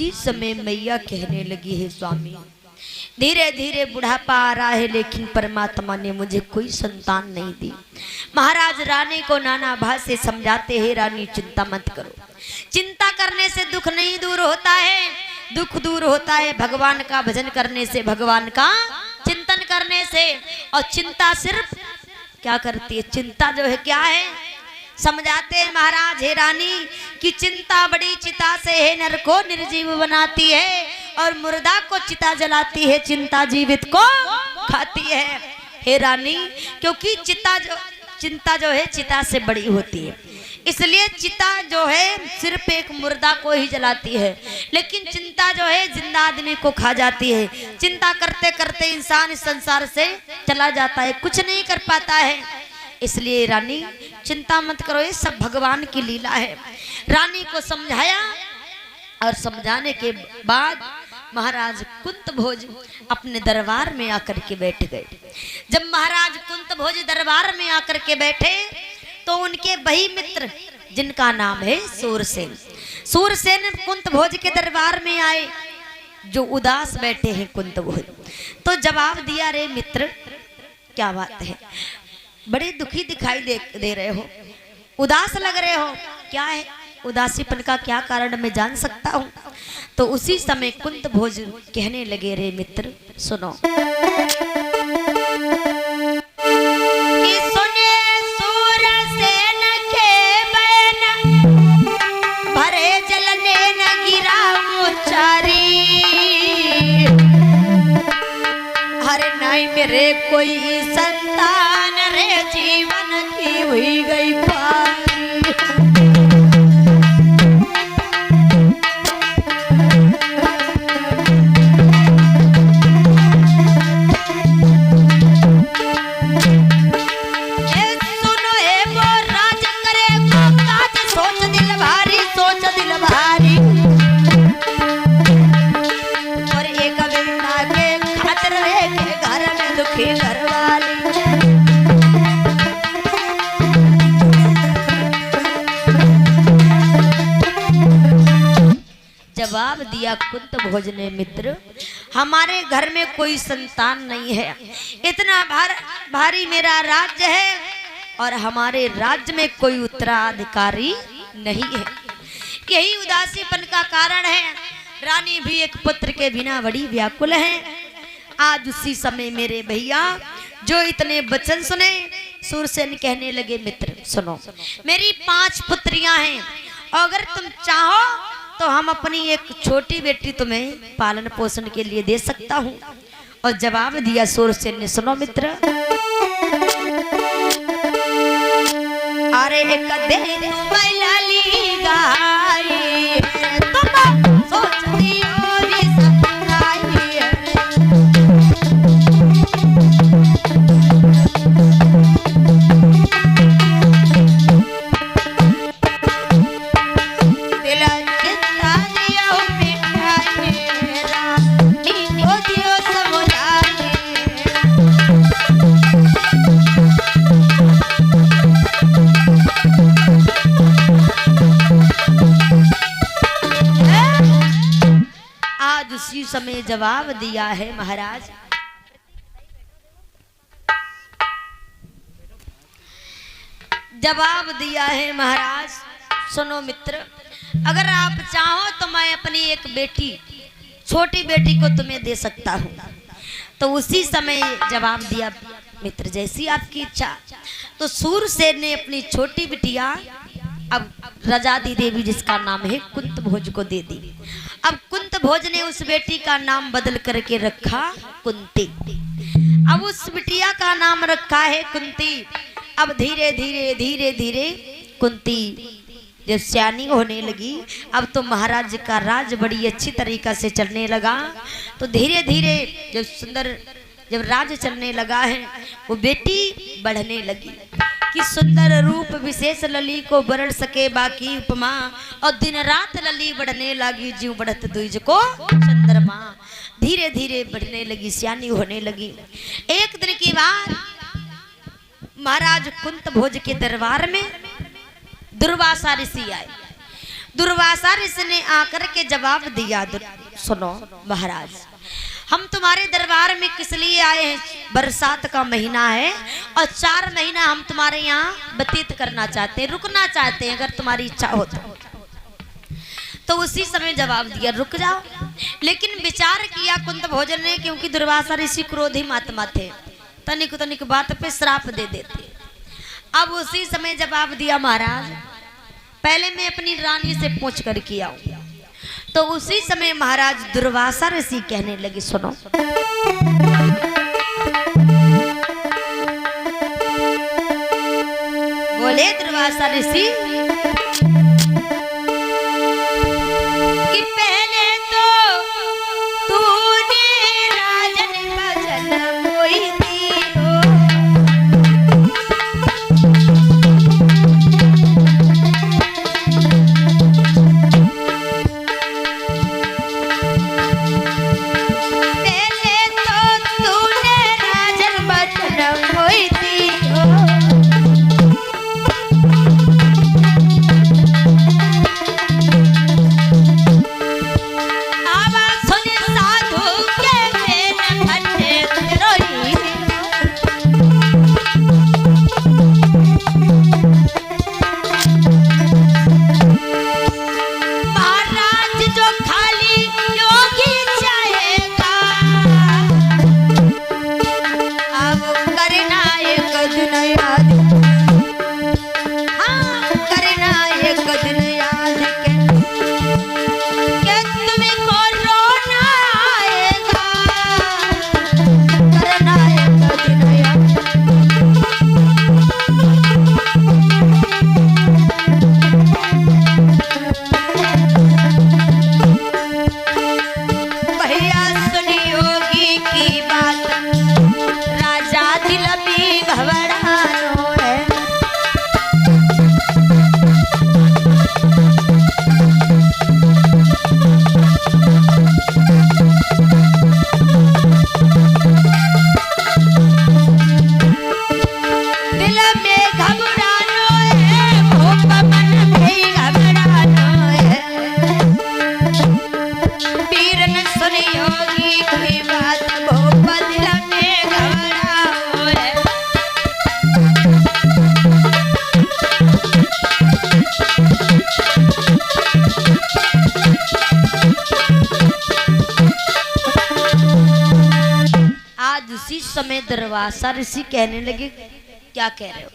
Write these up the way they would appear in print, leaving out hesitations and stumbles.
उसी समय मैया कहने लगी है स्वामी धीरे धीरे बुढ़ापा आ रहा है लेकिन परमात्मा ने मुझे कोई संतान नहीं दी। महाराज रानी को नाना भाव से समझाते हैं रानी चिंता मत करो, चिंता करने से दुख नहीं दूर होता है, दुख दूर होता है भगवान का भजन करने से, भगवान का चिंतन करने से। और चिंता सिर्फ क्या करती है, चिंता जो है क्या है समझाते हैं महाराज हे रानी कि चिंता बड़ी चिता से है नर को निर्जीव बनाती है और मुर्दा को चिता जलाती है, चिंता जीवित को खाती है हे रानी। क्योंकि चिंता जो है चिता से बड़ी होती है, इसलिए चिता जो है सिर्फ एक मुर्दा को ही जलाती है, लेकिन चिंता जो है जिंदा आदमी को खा जाती है। चिंता करते करते इंसान इस संसार से चला जाता है, कुछ नहीं कर पाता है। इसलिए रानी चिंता मत करो, ये सब भगवान की लीला है। रानी को समझाया और समझाने के बाद महाराज कुंत भोज अपने दरबार में आकर के बैठ गए। जब महाराज कुंत भोज दरबार में आकर के बैठे तो उनके वही मित्र जिनका नाम है सूरसेन, सूरसेन कुंत भोज के दरबार में आए जो उदास बैठे हैं कुंत भोज। तो जवाब दिया, रे मित्र क्या बात है, बड़े दुखी दिखाई दे रहे हो, उदास लग रहे हो, क्या है उदासीपन का क्या कारण मैं जान सकता हूँ। तो उसी समय कुंत भोज कहने लगे, रे मित्र सुनो कि सुने सूरसेन के बन भरे जल ने न गिरा मुचारी, हरे नहीं मेरे कोई संतान रे जीवन की हुई गई पारी। जवाब दिया कुंत भोज ने, मित्र हमारे घर में कोई संतान नहीं है, इतना भारी मेरा राज्य है और हमारे राज्य में कोई उत्तराधिकारी नहीं है, यही उदासीपन का कारण है। रानी भी एक पुत्र के बिना बड़ी व्याकुल है। आज उसी समय मेरे भैया जो इतने वचन सुने, सूरसेन कहने लगे, मित्र सुनो मेरी 5 पुत्रियां हैं, अगर तुम चाहो तो हम अपनी एक छोटी बेटी तुम्हें पालन पोषण के लिए दे सकता हूँ। और जवाब दिया सूरसेन ने, सुनो मित्र अरे एक दिन बैलाली गाई तुम सोचती हो रे सपनाई, उसी समय जवाब दिया है महाराज, जवाब दिया है महाराज सुनो मित्र अगर आप चाहो तो मैं अपनी एक बेटी छोटी बेटी को तुम्हें दे सकता हूँ। तो उसी समय जवाब दिया, मित्र जैसी आपकी इच्छा। तो सूरसेन ने अपनी छोटी बिटिया अब रजादी देवी जिसका नाम है कुंत भोज को दे दी। अब कुंत भोज ने उस बेटी का नाम बदल करके रखा कुंती। अब उस बिटिया का नाम रखा है कुंती। अब धीरे धीरे धीरे धीरे कुंती जब सियानी होने लगी, अब तो महाराज का राज बड़ी अच्छी तरीका से चलने लगा। तो धीरे धीरे जब राज चलने लगा है, वो बेटी बढ़ने लगी कि सुंदर रूप विशेष लली को बरड़ सके बाकी उपमा, और दिन रात लली बढ़ने लगी जीव बढ़त द्विज को चंद्रमा। धीरे धीरे बढ़ने लगी, सियानी होने लगी। एक दिन की बात, महाराज कुंत भोज के दरबार में दुर्वासा ऋषि आए। दुर्वासा ऋषि ने आकर के जवाब दिया, सुनो महाराज, हम तुम्हारे दरबार में किस लिए आए हैं? बरसात का महीना है और 4 महीना हम तुम्हारे यहाँ व्यतीत करना चाहते हैं, रुकना चाहते हैं, अगर तुम्हारी इच्छा हो तो उसी समय जवाब दिया रुक जाओ। लेकिन विचार किया कुंत भोजन ने, क्योंकि दुर्वासा ऋषि क्रोधी महात्मा थे, तनिक तनिक बात पे श्राप दे देते। अब उसी समय जवाब दिया, महाराज पहले मैं अपनी रानी से पूछ कर के आऊं। तो उसी समय महाराज दुर्वासा ऋषि कहने लगे, सुनो बोले दुर्वासा ऋषि कि पहले तो तूने राजन भजन मोई समय दुर्वासा ऋषि कहने लगे, क्या कह रहे हो?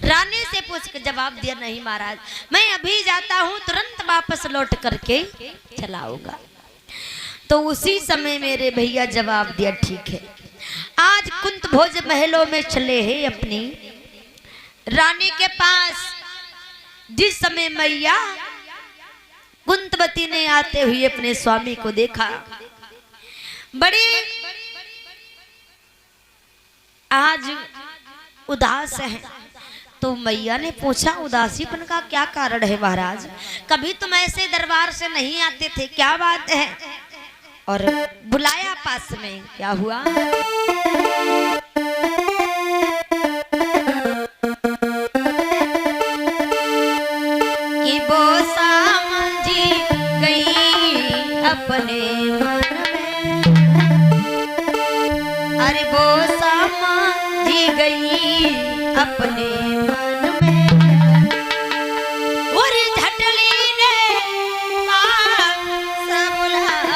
रानी से पूछ के जवाब दिया, नहीं महाराज मैं अभी जाता हूँ, तुरंत वापस लौट करके चलाऊंगा। तो उसी समय मेरे भैया जवाब दिया, ठीक है आज कुंत भोज महलों में चले हैं अपनी रानी के पास। जिस समय मैया कुंतवती ने आते हुए अपने स्वामी को देखा, बड़ी आज उदास है। तो मैया ने पूछा, उदासीपन का क्या कारण है महाराज? कभी तुम ऐसे दरबार से नहीं आते थे, क्या बात है? और बुलाया पास में, क्या हुआ? कि वो समझी गई अपने मन में, अरे वो समझी गई अपने मन में, और झटली ने पास बुलाई।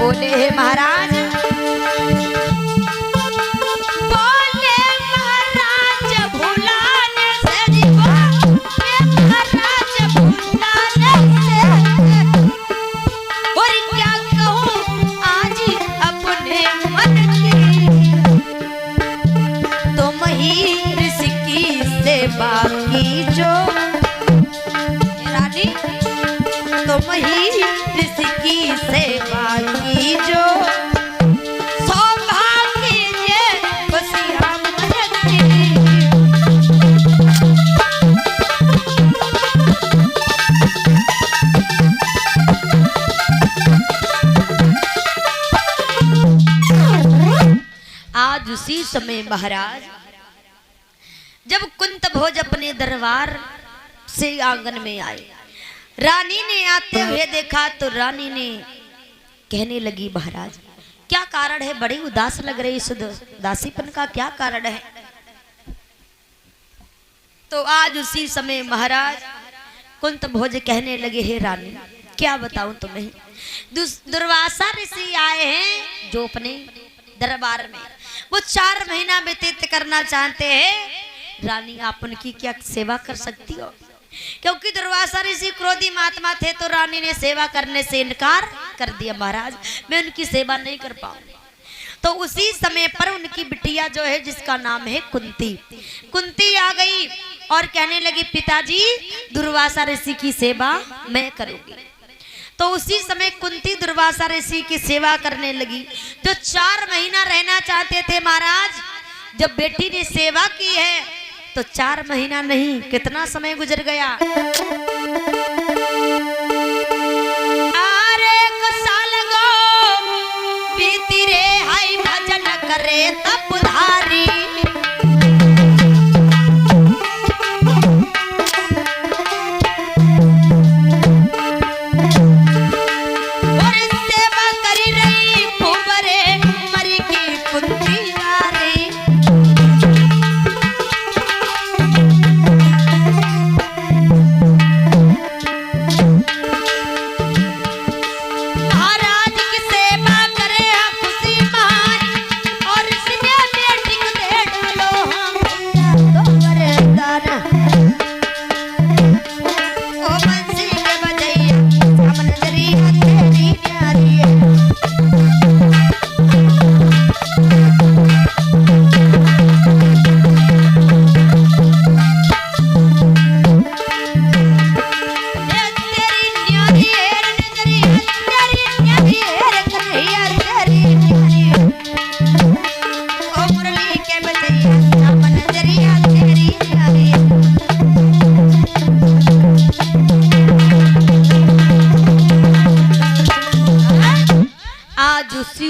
बोले हे महाराज, बोले महाराज भुलाने से जीवा, ये महाराज भुलाने से, और क्या कहूँ आज अपने मन की, तुम ही ऋषि की सेवा की जो रानी, तुम ही ऋषि की सेवा की जो सौभाग्य ये बसिया मन की। आज उसी समय महाराज जब कुंत भोज अपने दरबार से आंगन में आए, रानी ने आते हुए देखा तो रानी ने कहने लगी, महाराज क्या कारण है, बड़ी उदास लग रही, इस उदासीपन का क्या कारण है। तो आज उसी समय महाराज कुंत भोज कहने लगे, हे रानी क्या बताऊं तुम्हें, दुर्वासा ऋषि आए हैं जो अपने दरबार में, वो 4 महीना व्यतीत करना चाहते हैं। रानी आप उनकी क्या सेवा कर सकती हो, क्योंकि दुर्वासा ऋषि क्रोधी महात्मा थे तो रानी ने सेवा करने से इनकार कर दिया, महाराज मैं उनकी सेवा नहीं कर पाऊंगी। तो उसी समय पर उनकी बिटिया जो है जिसका नाम है कुंती, कुंती आ गई और कहने लगी, पिताजी दुर्वासा ऋषि की सेवा मैं करूंगी। तो उसी समय कुंती दुर्वासा ऋषि की सेवा करने लगी, जो 4 महीना रहना चाहते थे। महाराज जब बेटी ने सेवा की है तो 4 महीना नहीं, कितना समय गुजर गया, 1 साल गो बीती रे, हाय भजन करे तब धारी,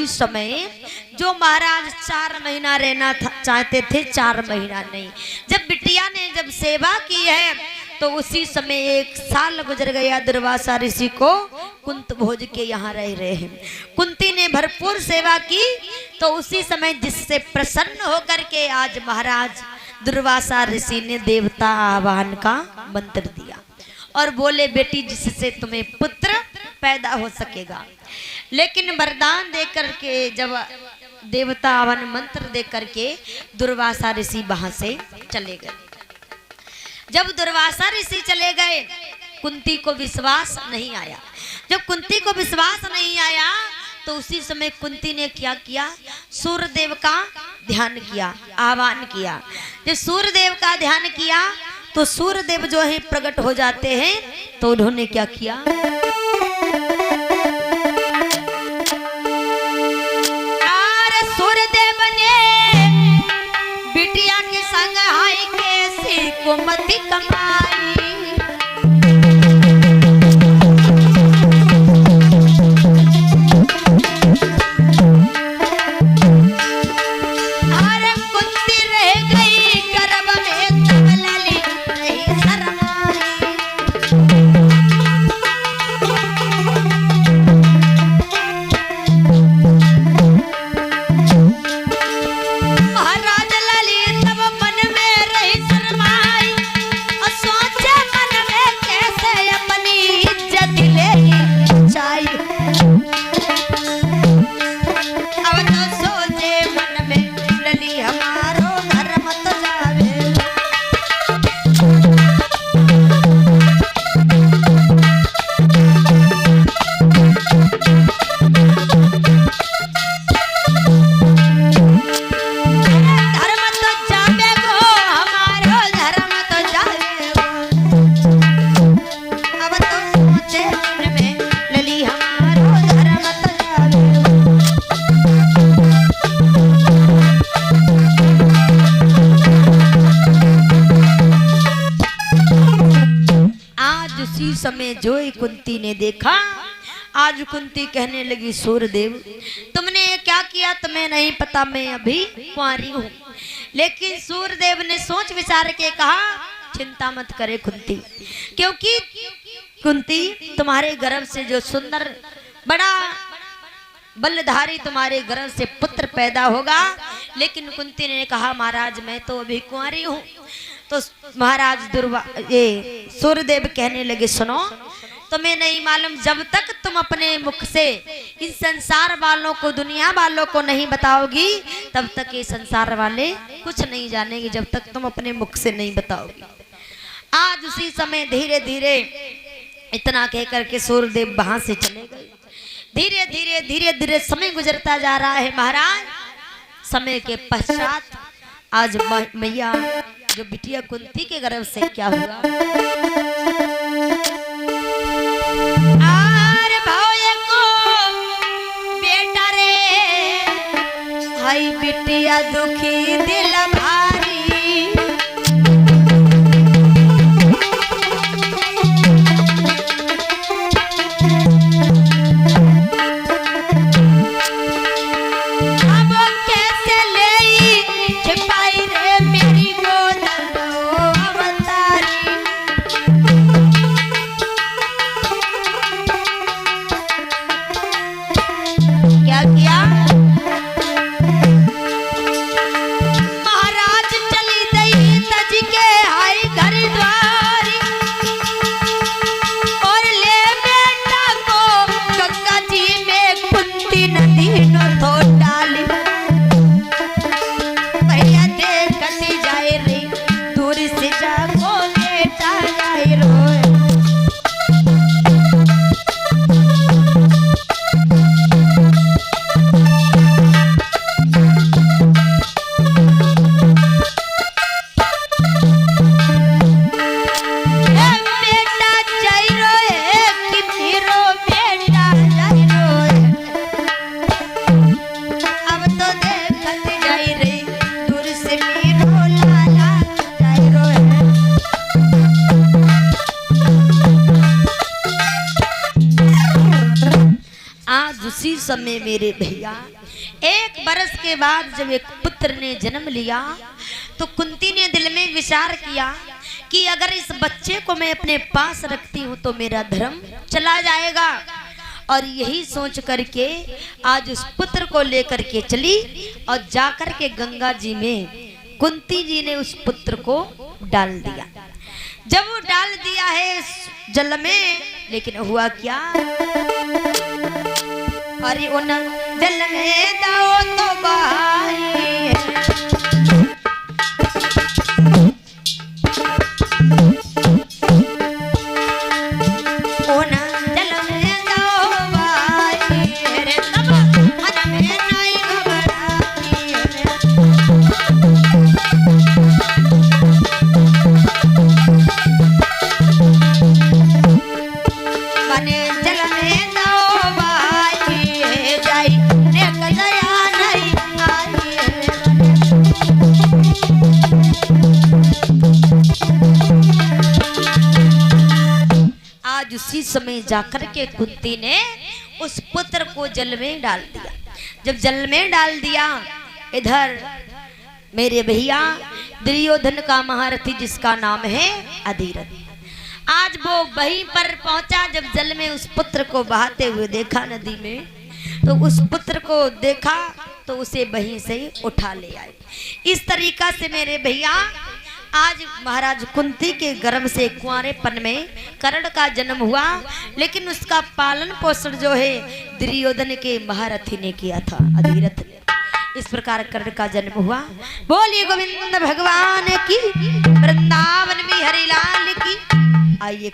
समय जो महाराज 4 महीना रहना चाहते थे, 4 महीना नहीं, जब बिटिया ने जब सेवा की है तो उसी समय 1 साल गुजर गया। दुर्वासा ऋषि को कुंत भोज के यहाँ रह रहे हैं। कुंती ने भरपूर सेवा की तो उसी समय जिससे प्रसन्न होकर के आज महाराज दुर्वासा ऋषि ने देवता आवाहन का मंत्र दिया और बोले, बेटी जिससे तुम्हें पुत्र पैदा हो सकेगा। लेकिन वरदान दे करके जब देवता आवाहन मंत्र दे करके दुर्वासा ऋषि वहां से चले गए। जब दुर्वासा ऋषि चले गए कुंती को विश्वास नहीं आया। जब कुंती को विश्वास नहीं आया तो उसी समय कुंती ने क्या किया, सूर्यदेव का ध्यान किया, आह्वान किया। जब सूर्यदेव का ध्यान किया तो सूर्यदेव जो है प्रकट हो जाते हैं। तो उन्होंने क्या किया, सूर्यदेव ने बिटिया के संग हाय कैसी कुमति कमाई, महाराज ललित तब मन में रही शर्माई और सोचे कुंती ने देखा, आज कुंती कहने लगी सूरदेव तुमने ये क्या किया तुम्हें नहीं पता, मैं अभी कुंवारी हूँ। लेकिन सूरदेव ने सोच विचार के कहा चिंता मत करे कुंती, क्योंकि कुंती तुम्हारे गर्भ से जो सुंदर बड़ा बलधारी तुम्हारे गर्भ से पुत्र पैदा होगा। लेकिन कुंती ने कहा महाराज मैं तो अभी कुंवारी हूँ। तो महाराज ये सूरदेव कहने लगे सुनो तुम्हें नहीं मालूम, जब तक तुम अपने मुख से इन संसार वालों को दुनिया वालों को नहीं बताओगी तब तक ये संसार वाले कुछ नहीं जानेंगे, जब तक तुम अपने मुख से नहीं बताओगी। आज उसी समय धीरे धीरे इतना कह करके सूरदेव वहां से चले गए। धीरे धीरे समय गुजरता जा रहा है महाराज। समय के पश्चात आज मैया जो बिटिया कुंती के गर्भ से क्या हुआ, आर भौए को बेटा रे हाय बिटिया दुखी दिल भारी, समय मेरे भैया 1 बरस के बाद जब एक पुत्र ने जन्म लिया तो कुंती ने दिल में विचार किया कि अगर इस बच्चे को मैं अपने पास रखती हूँ तो मेरा धर्म चला जाएगा। और यही सोच करके आज उस पुत्र को लेकर के चली और जाकर के गंगा जी में कुंती जी ने उस पुत्र को डाल दिया। जब वो डाल दिया है जल में, लेकिन हुआ क्या, अरे उन जल में दाओ तो बहाई उन जल में दाओ बहाई रे तब मन में नहीं घबराई बने जल में दाओ बहाई जाई रे कदया नहीं आई। आज उसी समय जाकर के कुंती ने उस पुत्र को जल में डाल दिया। जब जल में डाल दिया, इधर मेरे भैया दुर्योधन का महारथी जिसका नाम है अधिरथ, आज वो वहीं पर पहुंचा। जब जल में उस पुत्र को बहाते हुए देखा नदी में, तो उस पुत्र को देखा तो उसे वहीं से उठा ले आए। इस तरीका से मेरे भैया आज महाराज कुंती के गर्भ से कुंवारेपन में कर्ण का जन्म हुआ, लेकिन उसका पालन पोषण जो है दुर्योधन के महारथी ने किया था, अधिरथ ने। इस प्रकार कर्ण का जन्म हुआ। बोलिए गोविंद भगवान की, वृंदावन में हरिलाल की। आइए